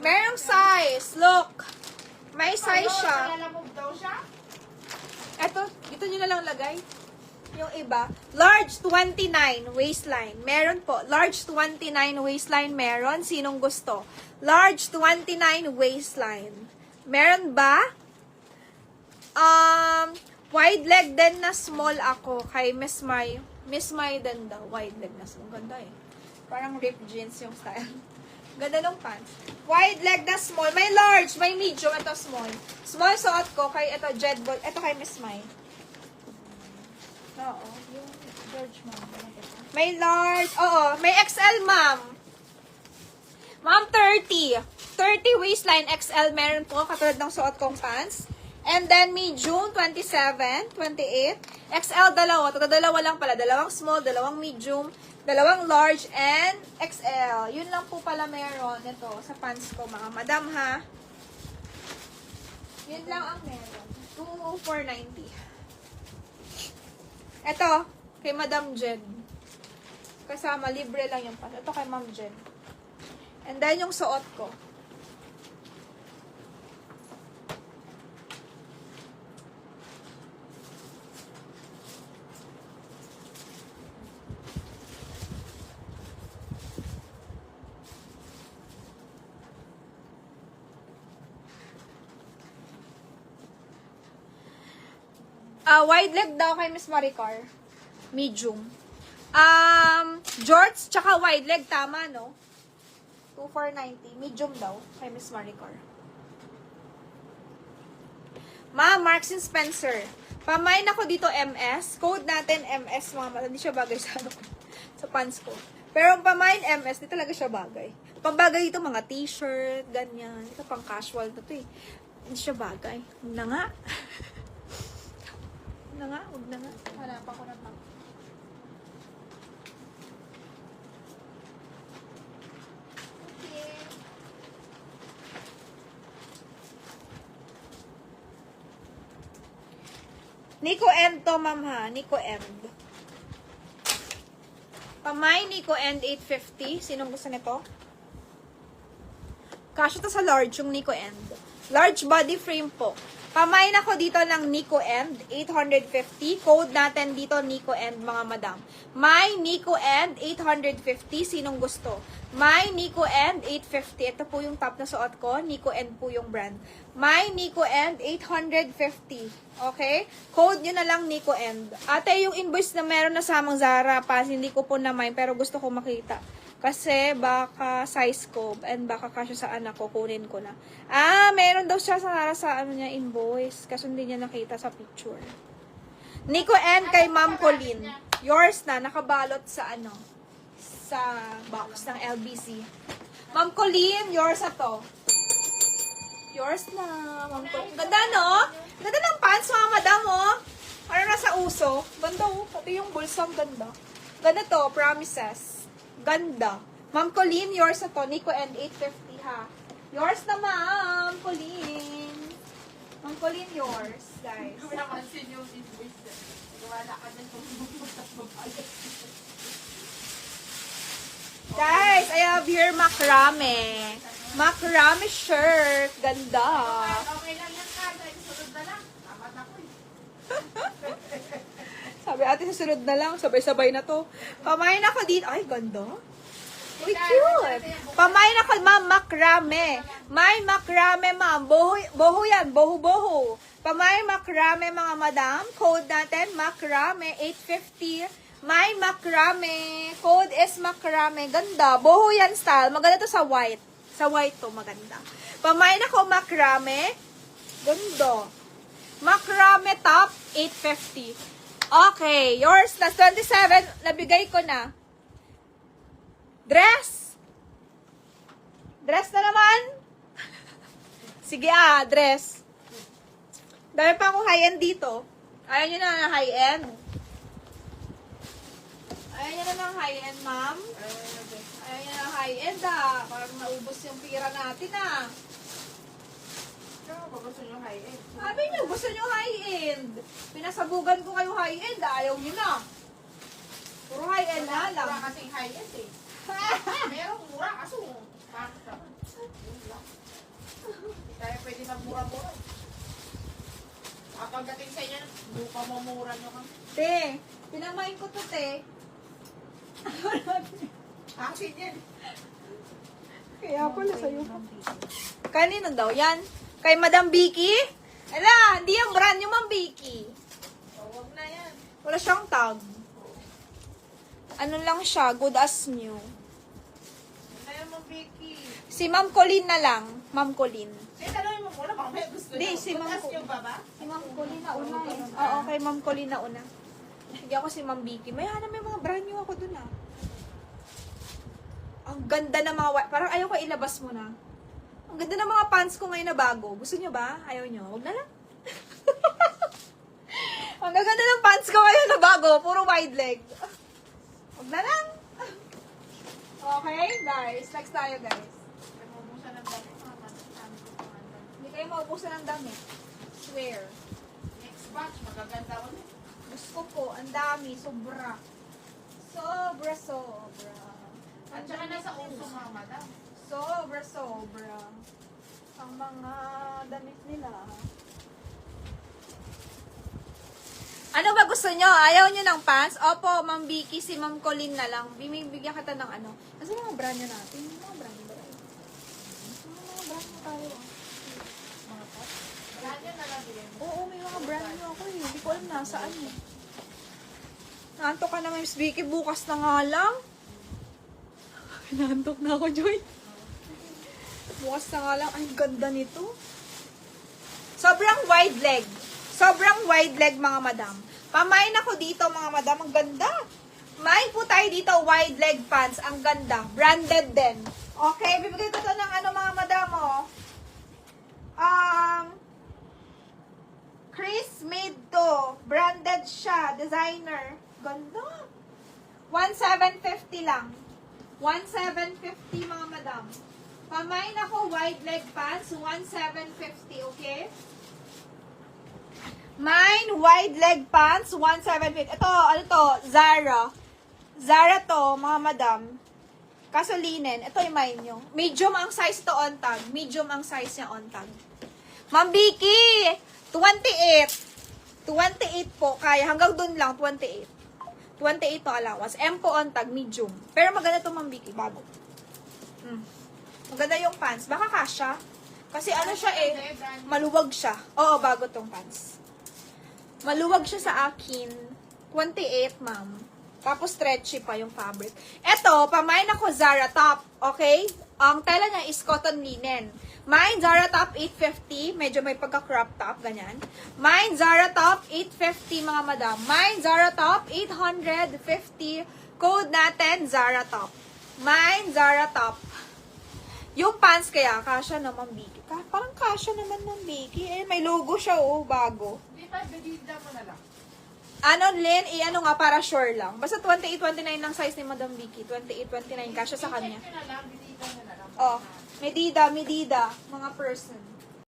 Merong size. Look. May size siya. Lalamove daw siya? Eto, dito nyo na lang lagay. Yung iba. Large 29 waistline. Meron po. Large 29 waistline meron. Sinong gusto? Large 29 waistline. Meron ba? Wide leg din na small ako kay Miss Mai. Miss Mai din daw. Wide leg na small. Ganda eh. Parang ripped jeans yung style. Ganda ng pants. Wide leg na small. May large, may medium. Ito small. Small suot ko kay ito Jed Ball. Ito kay Miss Mai. Oo. Yung George ma'am. May large. Oo. May XL ma'am. Ma'am 30. 30 waistline XL meron po. Katulad ng suot kong pants. And then medium 27, 28. XL dalawa. Dalawa lang pala. Dalawang small, dalawang medium, dalawang large, and XL. Yun lang po pala meron ito sa pants ko, mga madam, ha? Yun lang ang meron. 2,490. Ito, kay Madam Jen. Kasama, libre lang yung pants. Ito kay Ma'am Jen. And then, yung suot ko. Wide leg daw kay Miss Maricar. Medium. Jorts, tsaka wide leg, tama, no? 2,490. Medium daw kay Miss Maricar. Marks and Spencer. Pamain ako dito MS. Code natin MS, mga mata. Hindi siya bagay sa ano ko. Sa pants ko. Pero ang pamain MS, di talaga siya bagay. Pambagay dito mga t-shirt, ganyan. Ito pang casual na to eh. Hindi siya bagay. Huwag na nga. Huwag na nga. Hanapan ko na pa. Okay. Nico End to, ma'am, ha? Nico End. Pamay, Nico End 850. Sinong gusto nito? Kasya to sa large, yung Nico End. Large body frame po. Pamain ako dito ng Nico End, 850. Code natin dito, Nico End, mga madam. My Nico End, 850. Sinong gusto? My Nico End, 850. Ito po yung top na suot ko. Nico End po yung brand. My Nico End, 850. Okay? Code nyo na lang, Nico End. Ate, yung invoice na meron na samang Zara Pass, hindi ko po na-mine, pero gusto ko makita. Kasi baka size ko and baka kasya sa anak ko, kunin ko na. Meron daw siya sa ano niya invoice. Kasi hindi niya nakita sa picture. Nico N kay Ma'am Colleen. Yours na, nakabalot sa ano, sa box ng LBC. Ma'am Colleen, yours na to. Yours na, Ma'am Colleen. Ganda, no? Ganda ng pants, mga madam, oh. Parang nasa uso. Ganda, oh. Pati yung bulsang ganda. Ganda to, promises. Ganda. Ma'am Colleen, yours na to. Nico and 850, ha? Yours na, Ma'am Colleen. Ma'am Colleen, yours, guys. Wala kasi yung invoice. Wala ka din Guys, I have here macrame. Macrame shirt. Ganda. Okay lang yan, Kada. Sunod na lang. Tamat ako eh. Sabi ate, susunod na lang. Sabay-sabay na to. Pamain ako dito. Ay, ganda. Uy, cute. Pamain ako, ma'am, macrame. May macrame, ma'am. Boho yan. Boho-boho. Pamain macrame, mga madam. Code natin, macrame, 850. May macrame. Code is macrame. Ganda. Boho yan style. Maganda to sa white. Sa white to, maganda. Pamain ako, macrame. Ganda. Macrame top, 850. Okay, yours na 27, nabigay ko na. Dress. Dress na naman. Sige dress. Dami pa akong high-end dito. Ayaw nyo na ng high-end. Ayaw nyo na ng high-end, ma'am. Ayaw nyo na ng high-end, Parang naubos yung pira natin, Gusto nyo high-end. Sabi nyo, gusto nyo high-end. Pinasabugan ko kayo high-end, ayaw nyo na. Puro high-end na lang. Wala kasing high-end eh. Merong mura kaso. Bakit naman? Pamamura nyo kami. Te, pinamain ko to, te. Akin yan. Kaya pala sa'yo. Kanino daw yan? Kay Madam Vicky? Ala, hindi yung brand yung Ma'am Vicky. O, wag na yan. Wala siyang tag. Ano lang siya, good as new. Wag na yan, Ma'am Vicky. Si Ma'am Colleen na lang. Ma'am Colleen. Sige, tanongin mo muna. Baka may gusto Di, nyo. si Ma'am Butas Ko- nyo ba ba? Si Ma'am Colleen na una eh. Oo, kay Ma'am Colleen na una. Sige ako si Ma'am Vicky. May may mga brand new ako dun ah. Ang ganda ng mga, parang ayaw ko ilabas mo na. Ang ganda ng mga pants ko ngayon na bago. Gusto nyo ba? Ayaw nyo? Huwag na lang. Ang ganda ng pants ko ngayon na bago. Puro wide leg. Huwag na lang. Okay, guys. Next tayo, guys. Kaya maubusan ng dami. Mga matatahan ko pa nga dami. Hindi kayo maubusan ng damit. Swear. Next batch, magaganda ulit. Gusto ko, ang dami. Sobra. Sobra. At saka nasa uso mga madam. Sobra. Ang mga damit nila. Ano ba gusto nyo? Ayaw nyo ng pants? Opo, Ma'am Vicky, si Ma'am Colleen na lang. Bibigyan kita ng ano. Kasi mga brand nyo natin. Yung mga brand nyo ba? Mga brand nyo tayo. Mga top. Wala nyo nalagyan mo. Oo, may mga brand nyo ako eh. Hindi ko alam nasaan eh. Nantok ka na, Miss Vicky. Bukas na nga lang. Nantok na ako, Joy. Bukas na nga lang. Ay, ganda nito. Sobrang wide leg. Sobrang wide leg, mga madam. Pamain ako dito, mga madam. Ang ganda. Main po tayo dito, wide leg pants. Ang ganda. Branded din. Okay, bibigay ko to ng ano, mga madam, oh. Chris made to. Branded siya. Designer. Ganda. 1,750 lang. 1,750, mga madam. Pamain ako, wide leg pants. 1,750, okay? Mine, wide leg pants, 1,750. Ito, ano to? Zara. Zara to, mga madam. Kaso linen. Ito yung mine nyo. Medium ang size to on tag. Medium ang size niya on tag. Ma'am Vicky, 28. 28 po. Kaya hanggang dun lang, 28. 28 to allowance. M po on tag, medium. Pero maganda to, Ma'am Vicky, bago. Maganda yung pants. Baka kasha. Kasi ano siya eh, maluwag siya. Oo, bago tong pants. Maluwag siya sa akin. 28, ma'am. Tapos stretchy pa yung fabric. Ito, pamain ako Zara top. Okay? Ang tela niya is cotton linen. Mine, Zara top, 850. Medyo may pagka-crop top, ganyan. Mine, Zara top, 850, mga madam. Mine, Zara top, 850. Code natin, Zara top. Mine, Zara top. Yung pants kaya, kasha naman, Vicky. Parang kasha naman ng Vicky. Eh, may logo siya, oh, bago. Di ba, bedida mo na lang. Ano, Lynn, ano nga, para sure lang. Basta 28-29 ng size ni Madam Vicky. 28-29, kasha sa kanya. I-check nyo na lang, bedida mo na lang. Oh, Medida, mga person.